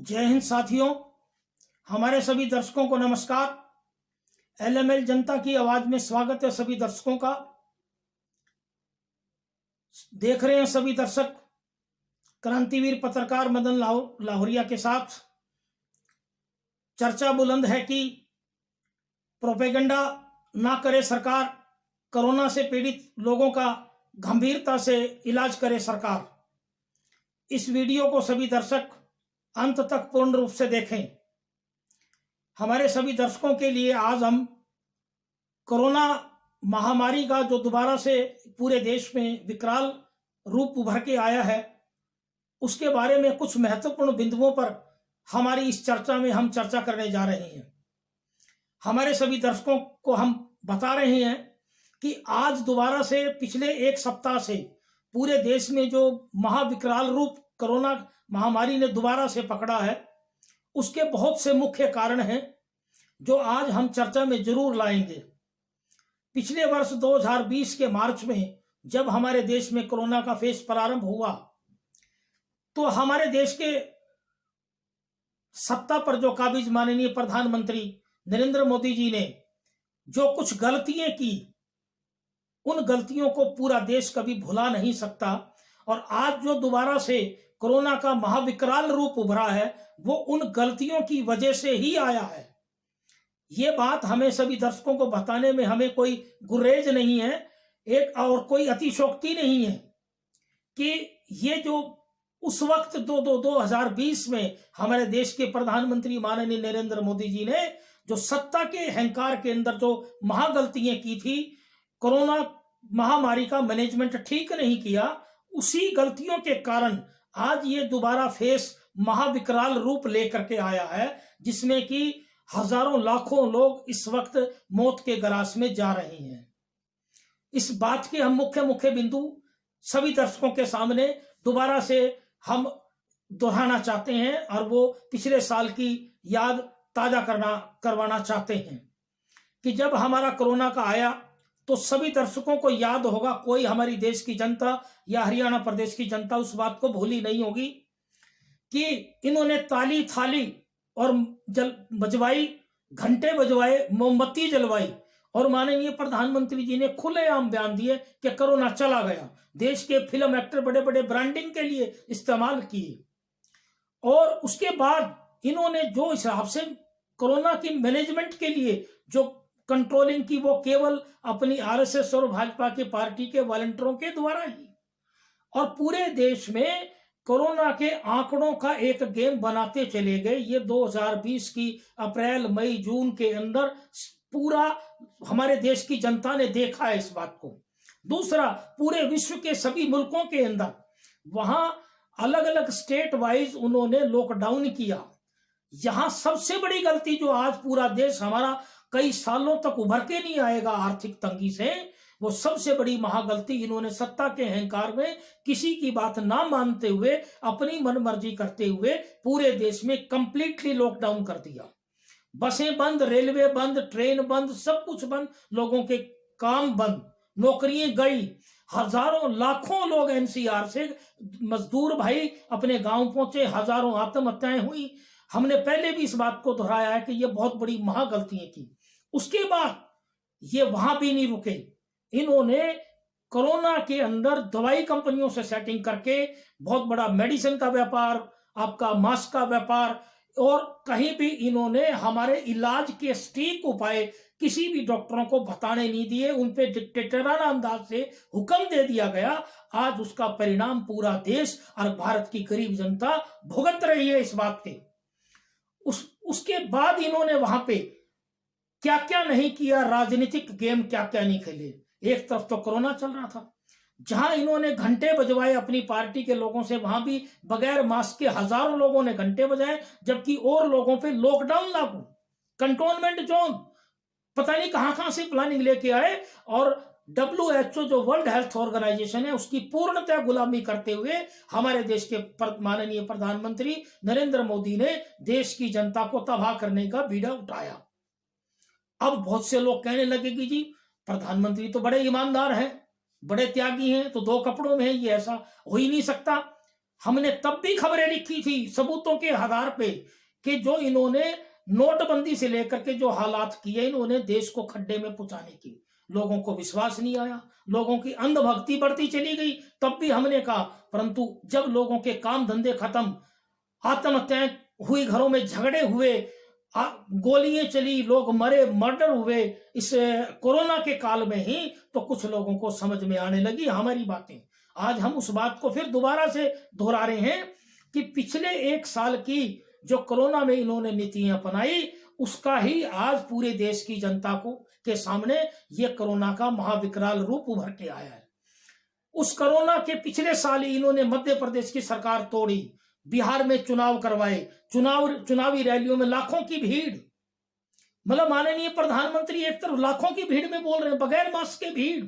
जय हिंद साथियों। हमारे सभी दर्शकों को नमस्कार। एलएमएल जनता की आवाज में स्वागत है सभी दर्शकों का। देख रहे हैं सभी दर्शक क्रांतिवीर पत्रकार मदन लाहोरिया के साथ। चर्चा बुलंद है कि प्रोपेगेंडा ना करे सरकार, कोरोना से पीड़ित लोगों का गंभीरता से इलाज करे सरकार। इस वीडियो को सभी दर्शक अंत तक पूर्ण रूप से देखें। हमारे सभी दर्शकों के लिए आज हम कोरोना महामारी का जो दोबारा से पूरे देश में विकराल रूप उभर के आया है, उसके बारे में कुछ महत्वपूर्ण बिंदुओं पर हमारी इस चर्चा में हम चर्चा करने जा रहे हैं। हमारे सभी दर्शकों को हम बता रहे हैं कि आज दोबारा से पिछले एक सप्ताह से पूरे देश में जो महाविकराल रूप कोरोना महामारी ने दोबारा से पकड़ा है, उसके बहुत से मुख्य कारण हैं जो आज हम चर्चा में जरूर लाएंगे। पिछले वर्ष 2020 के मार्च में जब हमारे देश में कोरोना का फेज प्रारंभ हुआ, तो हमारे देश के सत्ता पर जो काबिज माननीय प्रधानमंत्री नरेंद्र मोदी जी ने जो कुछ गलतियां की, उन गलतियों को पूरा देश कभी भुला नहीं सकता। और आज जो दोबारा से कोरोना का महाविकराल रूप उभरा है, वो उन गलतियों की वजह से ही आया है। ये बात हमें सभी दर्शकों को बताने में हमें कोई गुरेज नहीं है, एक और कोई अतिशोक्ति नहीं है कि ये जो उस वक्त 2020 में हमारे देश के प्रधानमंत्री माननीय नरेंद्र मोदी जी ने जो सत्ता के अहंकार के अंदर जो महागलतियां की थी, कोरोना महामारी का मैनेजमेंट ठीक नहीं किया, उसी गलतियों के कारण आज ये दोबारा फेस महाविकराल रूप लेकर के आया है, जिसमें कि हजारों लाखों लोग इस वक्त मौत के ग्रास में जा रहे हैं। इस बात के हम मुख्य बिंदु सभी दर्शकों के सामने दोबारा से हम दोहराना चाहते हैं और वो पिछले साल की याद ताजा करवाना चाहते हैं कि जब हमारा कोरोना का आया तो सभी दर्शकों को याद होगा, कोई हमारी देश की जनता या हरियाणा प्रदेश की जनता उस बात को भूली नहीं होगी कि इन्होंने ताली थाली और बजवाई, घंटे बजवाए, मोमबत्ती जलवाई और माननीय प्रधानमंत्री जी ने खुलेआम बयान दिए कि कोरोना चला गया। देश के फिल्म एक्टर बड़े बड़े ब्रांडिंग के लिए इस्तेमाल किए और उसके बाद इन्होंने जो हिसाब से कोरोना की मैनेजमेंट के लिए जो कंट्रोलिंग की, वो केवल अपनी आरएसएस और भाजपा की पार्टी के वॉलंटियरों के द्वारा ही, और पूरे देश में कोरोना के आंकड़ों का एक गेम बनाते चले गए। ये 2020 की अप्रैल मई जून के अंदर पूरा हमारे देश की जनता ने देखा है इस बात को। दूसरा, पूरे विश्व के सभी मुल्कों के अंदर वहां अलग अलग स्टेट वाइज उन्होंने लॉकडाउन किया। यहां सबसे बड़ी गलती जो आज पूरा देश हमारा कई सालों तक उभर के नहीं आएगा आर्थिक तंगी से, वो सबसे बड़ी महागलती इन्होंने सत्ता के अहंकार में किसी की बात ना मानते हुए, अपनी मनमर्जी करते हुए पूरे देश में कंप्लीटली लॉकडाउन कर दिया। बसें बंद, रेलवे बंद, ट्रेन बंद, सब कुछ बंद, लोगों के काम बंद, नौकरियां गई, हजारों लाखों लोग एनसीआर से मजदूर भाई अपने गांव पहुंचे, हजारों आत्महत्याएं हुई। हमने पहले भी इस बात को दोहराया है कि ये बहुत बड़ी महागलतियां की। उसके बाद ये वहां भी नहीं रुके, इन्होंने कोरोना के अंदर दवाई कंपनियों से सेटिंग करके बहुत बड़ा मेडिसिन का व्यापार, आपका मास्क का व्यापार, और कहीं भी इन्होंने हमारे इलाज के सटीक उपाय किसी भी डॉक्टरों को बताने नहीं दिए, उन पे डिक्टेटराना अंदाज से हुक्म दे दिया गया। आज उसका परिणाम पूरा देश और भारत की गरीब जनता भुगत रही है इस बात के। उसके बाद इन्होंने वहां पे क्या क्या नहीं किया, राजनीतिक गेम क्या क्या नहीं खेले। एक तरफ तो कोरोना चल रहा था, जहां इन्होंने घंटे बजवाए अपनी पार्टी के लोगों से, वहां भी बगैर मास्क के हजारों लोगों ने घंटे बजाए, जबकि और लोगों पे लॉकडाउन लागू, कंटोनमेंट जोन, पता नहीं कहां से प्लानिंग लेके आए, और WHO जो वर्ल्ड हेल्थ ऑर्गेनाइजेशन है उसकी पूर्णतः गुलामी करते हुए हमारे देश के माननीय प्रधानमंत्री नरेंद्र मोदी ने देश की जनता को तबाह करने का बीड़ा उठाया। अब बहुत से लोग कहने लगे कि जी प्रधानमंत्री तो बड़े ईमानदार हैं, बड़े त्यागी हैं, तो दो कपड़ों में है, ये ऐसा हो ही नहीं सकता। हमने तब भी खबरें लिखी थी सबूतों के आधार पे कि जो इन्होंने नोटबंदी से लेकर के जो हालात किए, इन्होंने देश को खड्डे में पहुंचाने की, लोगों को विश्वास नहीं आया, लोगों की अंधभक्ति बढ़ती चली गई। तब भी हमने कहा, परंतु जब लोगों के काम धंधे खत्म, आत्महत्याएं हुई, घरों में झगड़े हुए, गोलियां चली, लोग मरे, मर्डर हुए इस कोरोना के काल में ही, तो कुछ लोगों को समझ में आने लगी हमारी बातें। आज हम उस बात को फिर दोबारा से दोहरा रहे हैं कि पिछले 1 साल की जो कोरोना में इन्होंने नीतियां अपनाई, उसका ही आज पूरे देश की जनता को के सामने ये कोरोना का महाविकराल रूप उभर के आया है। उस कोरोना के पिछले साल ही इन्होंने मध्य प्रदेश की सरकार तोड़ी, बिहार में चुनाव करवाए, चुनावी रैलियों में लाखों की भीड़, मतलब माननीय प्रधानमंत्री एक तरफ लाखों की भीड़ में बोल रहे हैं, बगैर मास्क के भीड़।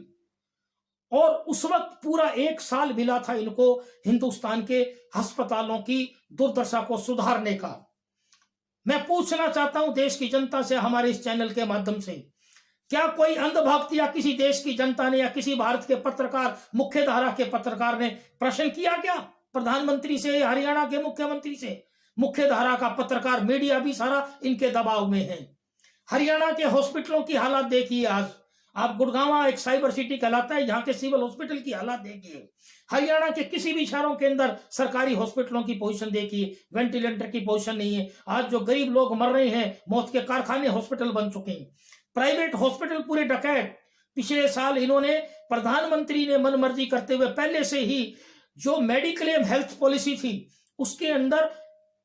और उस वक्त पूरा 1 साल मिला था इनको हिंदुस्तान के अस्पतालों की दुर्दशा को सुधारने का। मैं पूछना चाहता हूं देश की जनता से हमारे इस चैनल के माध्यम से, क्या कोई अंधभक्त या किसी देश की जनता ने या किसी भारत के पत्रकार, मुख्य धारा के पत्रकार ने प्रश्न किया क्या प्रधानमंत्री से, हरियाणा के मुख्यमंत्री से? मुख्य धारा का पत्रकार, मीडिया भी सारा इनके दबाव में है। हरियाणा के हॉस्पिटलों की हालत देखिए, आज आप गुड़गांव एक साइबर सिटी कहलाता है, यहाँ के सिविल हॉस्पिटल की हालत देखिए। हरियाणा के किसी भी शहरों के अंदर सरकारी हॉस्पिटलों की पोजीशन देखिए, वेंटिलेटर की पोजीशन नहीं है। आज जो गरीब लोग मर रहे हैं, मौत के कारखाने हॉस्पिटल बन चुके हैं, प्राइवेट हॉस्पिटल पूरे डकैत। पिछले साल इन्होंने, प्रधानमंत्री ने मनमर्जी करते हुए पहले से ही जो मेडिक्लेम हेल्थ पॉलिसी थी, उसके अंदर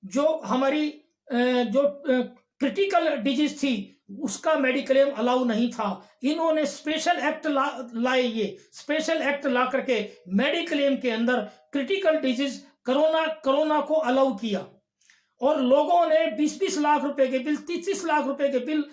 जो हमारी जो क्रिटिकल डिजीज थी उसका मेडिक्लेम अलाउ नहीं था। इन्होंने स्पेशल एक्ट लाए, ये स्पेशल एक्ट ला करके मेडिक्लेम के अंदर क्रिटिकल डिजीज कोरोना को अलाउ किया। और लोगों ने 20-20 लाख रुपए के बिल, 30-30 लाख रुपए के बिल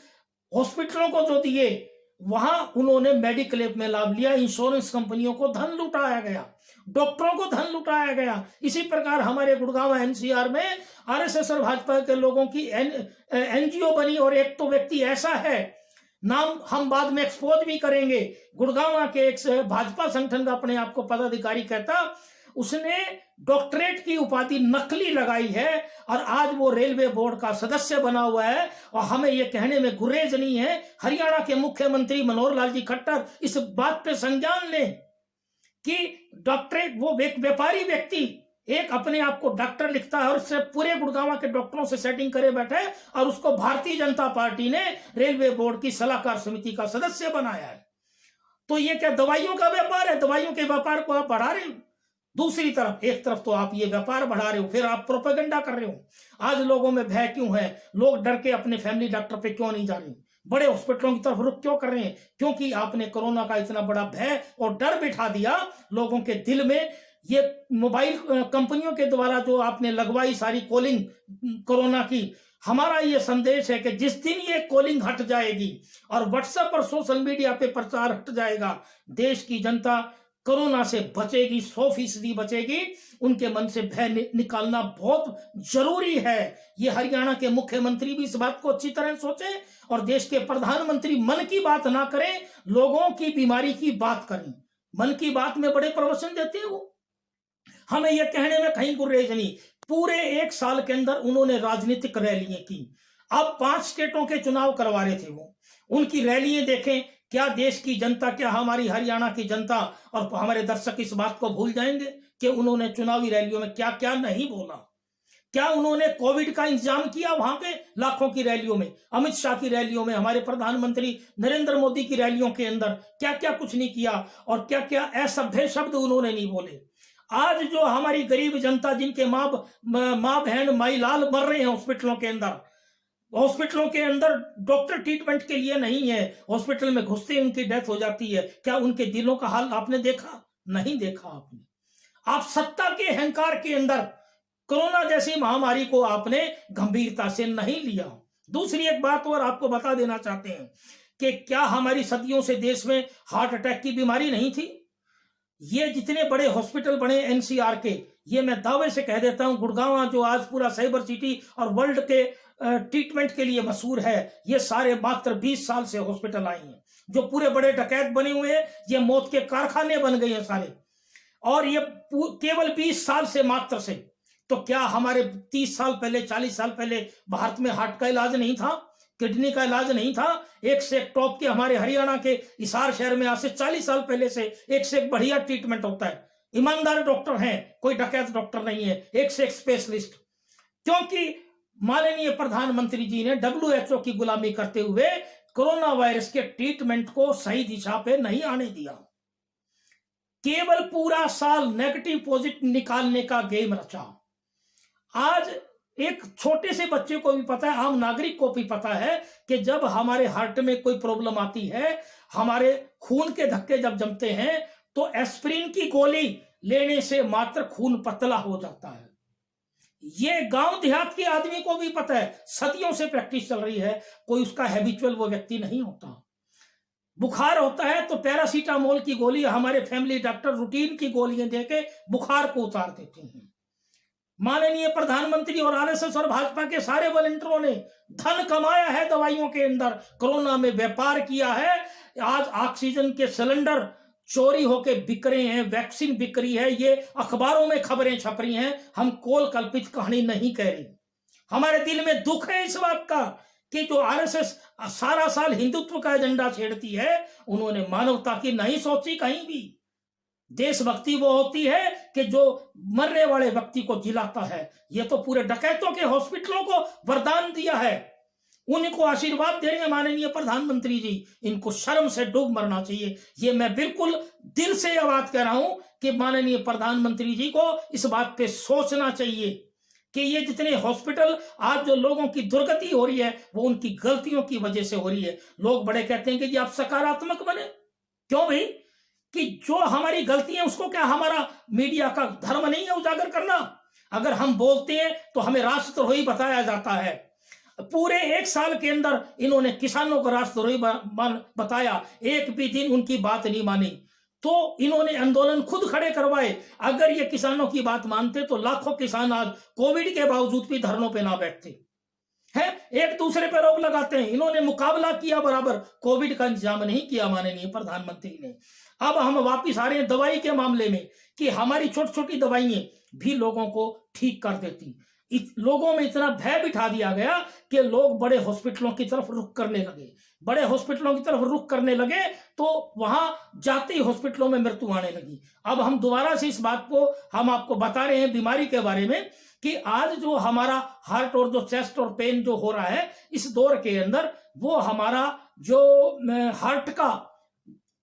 हॉस्पिटलों को जो दिए, वहां उन्होंने मेडिक्लेम में लाभ लिया। इंश्योरेंस कंपनियों को धन लुटाया गया, डॉक्टरों को धन लुटाया गया। इसी प्रकार हमारे गुड़गांव एनसीआर में आरएसएस और भाजपा के लोगों की एनजीओ बनी, और एक तो व्यक्ति ऐसा है, नाम हम बाद में एक्सपोज भी करेंगे, गुड़गांव के एक भाजपा संगठन का अपने आप को पदाधिकारी कहता, उसने डॉक्टरेट की उपाधि नकली लगाई है और आज वो रेलवे बोर्ड का सदस्य बना हुआ है। और हमें ये कहने में गुरेज नहीं है, हरियाणा के मुख्यमंत्री मनोहर लाल जी खट्टर इस बात पे संज्ञान लें कि डॉक्टरेट, वो एक व्यापारी व्यक्ति एक अपने आप को डॉक्टर लिखता है और उससे पूरे गुड़गांव के डॉक्टरों से सेटिंग करे बैठे, और उसको भारतीय जनता पार्टी ने रेलवे बोर्ड की सलाहकार समिति का सदस्य बनाया है। तो ये क्या दवाइयों का व्यापार है? दवाइयों के व्यापार को आप बढ़ा रहे हो। दूसरी तरफ, एक तरफ तो आप ये व्यापार बढ़ा रहे हो, फिर आप प्रोपेगेंडा कर रहे हो। आज लोगों में भय क्यों है? लोग डर के अपने फैमिली डॉक्टर पे क्यों नहीं जा रहे, बड़े हॉस्पिटलों की तरफ रुख क्यों कर रहे हैं? क्योंकि आपने कोरोना का इतना बड़ा भय और डर बिठा दिया लोगों के दिल में। ये मोबाइल कंपनियों के द्वारा जो आपने लगवाई सारी कॉलिंग कोरोना की, हमारा ये संदेश है कि जिस दिन ये कॉलिंग हट जाएगी और व्हाट्सएप और सोशल मीडिया पे प्रचार हट जाएगा, देश की जनता कोरोना से बचेगी, 100% बचेगी। उनके मन से भय निकालना बहुत जरूरी है। ये हरियाणा के मुख्यमंत्री भी इस बात को अच्छी तरह सोचें और देश के प्रधानमंत्री मन की बात ना करें, लोगों की बीमारी की बात करें। मन की बात में बड़े प्रवचन देते हैं वो, हमें यह कहने में कहीं गुरेज नहीं। पूरे 1 साल के अंदर उन्होंने राजनीतिक रैलियां की। अब 5 स्टेटों के चुनाव करवा रहे थे वो, उनकी रैलियां देखें। क्या देश की जनता, क्या हमारी हरियाणा की जनता और हमारे दर्शक इस बात को भूल जाएंगे कि उन्होंने चुनावी रैलियों में क्या क्या नहीं बोला? क्या उन्होंने कोविड का इंतजाम किया वहां पे लाखों की रैलियों में, अमित शाह की रैलियों में, हमारे प्रधानमंत्री नरेंद्र मोदी की रैलियों के अंदर क्या क्या कुछ नहीं किया और क्या क्या असभ्य शब्द उन्होंने नहीं बोले? आज जो हमारी गरीब जनता, जिनके माँ बहन माई लाल मर रहे हैं हॉस्पिटलों के अंदर डॉक्टर ट्रीटमेंट के लिए नहीं है, हॉस्पिटल में घुसते ही उनकी डेथ हो जाती है, क्या उनके दिलों का हाल आपने देखा? नहीं देखा आपने। आप सत्ता के अहंकार के अंदर कोरोना जैसी महामारी को आपने गंभीरता से नहीं लिया। दूसरी एक बात और आपको बता देना चाहते हैं कि क्या हमारी सदियों से देश में हार्ट अटैक की बीमारी नहीं थी? ये जितने बड़े हॉस्पिटल बने एनसीआर के, ये मैं दावे से कह देता हूं, गुड़गांव जो आज पूरा साइबर सिटी और वर्ल्ड के ट्रीटमेंट के लिए मशहूर है, ये सारे मात्र 20 साल से हॉस्पिटल आए हैं। जो पूरे बड़े डकैत बने हुए हैं, ये मौत के कारखाने बन गए हैं सारे। और ये केवल 20 साल से मात्र से, तो क्या हमारे 30 साल पहले 40 साल पहले भारत में हार्ट का इलाज नहीं था, किडनी का इलाज नहीं था? एक से एक टॉप के हमारे हरियाणा के हिसार शहर में आज से 40 साल पहले से एक बढ़िया ट्रीटमेंट होता है। ईमानदार डॉक्टर हैं, कोई डकैत डॉक्टर नहीं है, एक से एक स्पेशलिस्ट। क्योंकि माननीय प्रधानमंत्री जी ने WHO की गुलामी करते हुए कोरोना वायरस के ट्रीटमेंट को सही दिशा पे नहीं आने दिया। केवल पूरा साल नेगेटिव पॉजिटिव निकालने का गेम रचा। आज एक छोटे से बच्चे को भी पता है, आम नागरिक को भी पता है कि जब हमारे हार्ट में कोई प्रॉब्लम आती है, हमारे खून के धक्के जब जमते हैं, तो एस्प्रिन की गोली लेने से मात्र खून पतला हो जाता है। ये गांव देहात के आदमी को भी पता है, सदियों से प्रैक्टिस चल रही है, कोई उसका हैबिचुअल वो व्यक्ति नहीं होता। बुखार होता है तो पैरासीटामोल की गोली हमारे फैमिली डॉक्टर रूटीन की गोलियां देके बुखार को उतार देते हैं। माननीय प्रधानमंत्री और आरएसएस और भाजपा के सारे वॉलंटियरों ने धन कमाया है दवाइयों के अंदर, कोरोना में व्यापार किया है। आज ऑक्सीजन के सिलेंडर चोरी होके बिक रहे हैं, वैक्सीन बिक रही है, ये अखबारों में खबरें छप रही हैं। हम कोल कल्पित कहानी नहीं कह रहे। हमारे दिल में दुख है इस बात का कि जो आरएसएस सारा साल हिंदुत्व का एजेंडा छेड़ती है, उन्होंने मानवता की नहीं सोची कहीं भी। देशभक्ति वो होती है कि जो मरने वाले व्यक्ति को जिलाता है। ये तो पूरे डकैतों के हॉस्पिटलों को वरदान दिया है, उनको आशीर्वाद दे रहे हैं माननीय प्रधानमंत्री जी। इनको शर्म से डूब मरना चाहिए। ये मैं बिल्कुल दिल से यह बात कह रहा हूं कि माननीय प्रधानमंत्री जी को इस बात पे सोचना चाहिए कि ये जितने हॉस्पिटल आज जो लोगों की दुर्गति हो रही है, वो उनकी गलतियों की वजह से हो रही है। लोग बड़े कहते हैं कि जी आप सकारात्मक बने। क्यों भाई? कि जो हमारी गलती है उसको क्या हमारा मीडिया का धर्म नहीं है उजागर करना? अगर हम बोलते हैं तो हमें राष्ट्रद्रोही बताया जाता है। पूरे 1 साल के अंदर इन्होंने किसानों को राष्ट्रद्रोही बताया, एक भी दिन उनकी बात नहीं मानी। तो इन्होंने आंदोलन खुद खड़े करवाए। अगर ये किसानों की बात मानते तो लाखों किसान आज कोविड के बावजूद भी धरनों पे ना बैठते हैं, एक दूसरे पर रोक लगाते हैं। इन्होंने मुकाबला किया बराबर, कोविड का इंतजाम नहीं किया माननीय प्रधानमंत्री ने। अब हम वापिस आ रहे हैं दवाई के मामले में कि हमारी छोटी छोटी दवाइयां भी लोगों को ठीक कर देती। लोगों में इतना भय बिठा दिया गया कि लोग बड़े हॉस्पिटलों की तरफ रुख करने लगे। बड़े हॉस्पिटलों की तरफ रुख करने लगे तो वहां जाते ही हॉस्पिटलों में मृत्यु आने लगी। अब हम दोबारा से इस बात को हम आपको बता रहे हैं बीमारी के बारे में कि आज जो हमारा हार्ट और जो चेस्ट और पेन जो हो रहा है इस दौर के अंदर, वो हमारा जो हार्ट का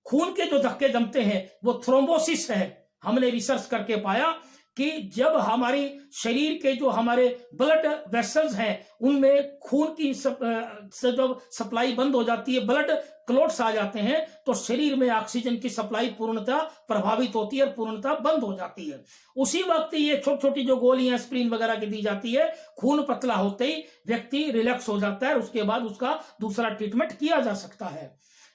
खून के जो धक्के जमते हैं वो थ्रोम्बोसिस है। हमने रिसर्च करके पाया कि जब हमारी शरीर के जो हमारे ब्लड वेसल्स हैं उनमें खून की जब सप्लाई बंद हो जाती है, ब्लड क्लॉट्स आ जाते हैं, तो शरीर में ऑक्सीजन की सप्लाई पूर्णतः प्रभावित होती है और पूर्णतः बंद हो जाती है। उसी वक्त ये छोटी छोटी जो गोलियां एस्प्रिन वगैरह की दी जाती है, खून पतला होते ही व्यक्ति रिलैक्स हो जाता है, उसके बाद उसका दूसरा ट्रीटमेंट किया जा सकता है।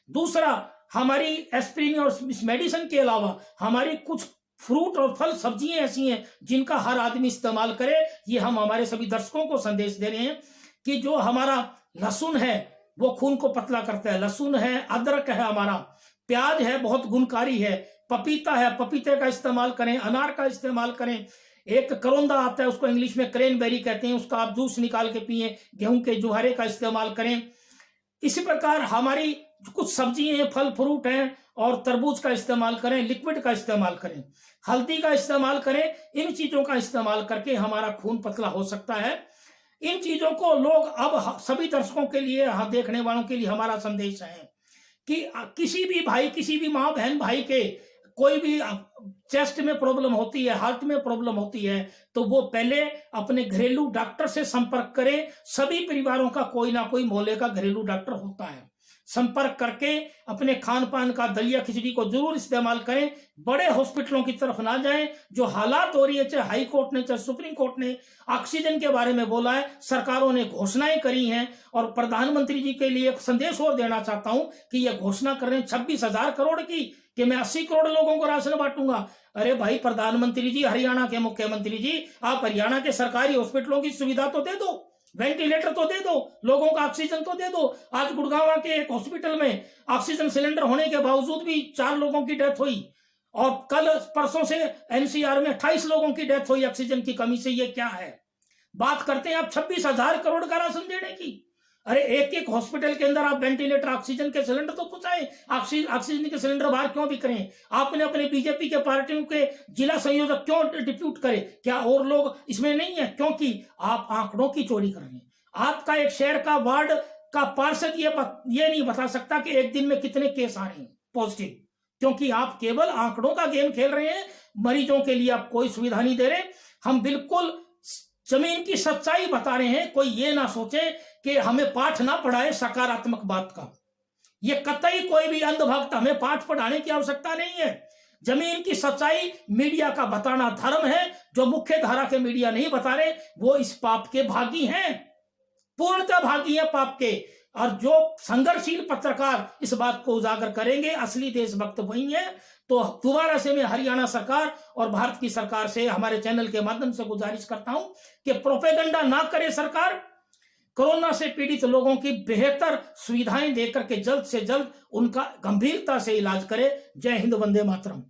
दूसरा, हमारी एस्प्रिन और इस मेडिसिन के अलावा हमारी कुछ फ्रूट और फल सब्जियां ऐसी हैं जिनका हर आदमी इस्तेमाल करे। ये हम हमारे सभी दर्शकों को संदेश दे रहे हैं कि जो हमारा लहसुन है वो खून को पतला करता है। लहसुन है, अदरक है, हमारा प्याज है, बहुत गुणकारी है, पपीता है, पपीते का इस्तेमाल करें, अनार का इस्तेमाल करें। एक करौंदा आता है, उसको इंग्लिश में क्रेनबेरी कहते हैं, उसका आप जूस निकाल के पिए। गेहूं के जुहारे का इस्तेमाल करें। इसी प्रकार हमारी कुछ सब्जियां हैं, फल फ्रूट हैं, और तरबूज का इस्तेमाल करें, लिक्विड का इस्तेमाल करें, हल्दी का इस्तेमाल करें। इन चीजों का इस्तेमाल करके हमारा खून पतला हो सकता है। इन चीजों को लोग अब सभी दर्शकों के लिए, देखने वालों के लिए हमारा संदेश है कि किसी भी भाई, किसी भी माँ बहन भाई के कोई भी चेस्ट में प्रॉब्लम होती है, हार्ट में प्रॉब्लम होती है, तो वो पहले अपने घरेलू डॉक्टर से संपर्क करें। सभी परिवारों का कोई ना कोई मोहल्ले का घरेलू डॉक्टर होता है। संपर्क करके अपने खान पान का दलिया खिचड़ी को जरूर इस्तेमाल करें। बड़े हॉस्पिटलों की तरफ ना जाएं। जो हालात हो रही है, चाहे हाई कोर्ट ने चाहे सुप्रीम कोर्ट ने ऑक्सीजन के बारे में बोला है, सरकारों ने घोषणाएं करी हैं, और प्रधानमंत्री जी के लिए एक संदेश और देना चाहता हूं कि यह घोषणा कर रहे हैं 26,000 करोड़ की कि मैं 80 करोड़ लोगों को राशन बांटूंगा। अरे भाई प्रधानमंत्री जी, हरियाणा के मुख्यमंत्री जी, आप हरियाणा के सरकारी हॉस्पिटलों की सुविधा तो दे दो, वेंटिलेटर तो दे दो, लोगों को ऑक्सीजन तो दे दो। आज गुड़गांव के एक हॉस्पिटल में ऑक्सीजन सिलेंडर होने के बावजूद भी 4 लोगों की डेथ हुई, और कल परसों से एनसीआर में 28 लोगों की डेथ हुई ऑक्सीजन की कमी से। ये क्या है? बात करते हैं आप 26,000 करोड़ का राशन देने की। अरे एक एक हॉस्पिटल के अंदर आप वेंटिलेटर, ऑक्सीजन के सिलेंडर तो पहुंचाए, ऑक्सीजन के सिलेंडर बाहर क्यों बिक रहे हैं? आपने अपने बीजेपी के पार्टियों के जिला संयोजक क्यों डिप्यूट करे? क्या और लोग इसमें नहीं है? क्योंकि आप आंकड़ों की चोरी कर रहे हैं। आपका एक शहर का वार्ड का पार्षद ये नहीं बता सकता कि एक दिन में कितने केस आ रहे हैं पॉजिटिव, क्योंकि आप केवल आंकड़ों का गेम खेल रहे हैं। मरीजों के लिए आप कोई सुविधा नहीं दे रहे। हम बिल्कुल जमीन की सच्चाई बता रहे हैं। कोई ये ना सोचे कि हमें पाठ ना पढ़ाए सकारात्मक बात का। ये कतई कोई भी अंधभक्त हमें पाठ पढ़ाने की आवश्यकता नहीं है। जमीन की सच्चाई मीडिया का बताना धर्म है। जो मुख्य धारा के मीडिया नहीं बता रहे वो इस पाप के भागी हैं, पूर्णतः भागी हैं पाप के। और जो संघर्षशील पत्रकार इस बात को उजागर करेंगे, असली देशभक्त वही है। तो दोबारा से मैं हरियाणा सरकार और भारत की सरकार से हमारे चैनल के माध्यम से गुजारिश करता हूं कि प्रोपेगेंडा ना करे सरकार। कोरोना से पीड़ित लोगों की बेहतर सुविधाएं देकर के जल्द से जल्द उनका गंभीरता से इलाज करे। जय हिंद, वंदे मातरम।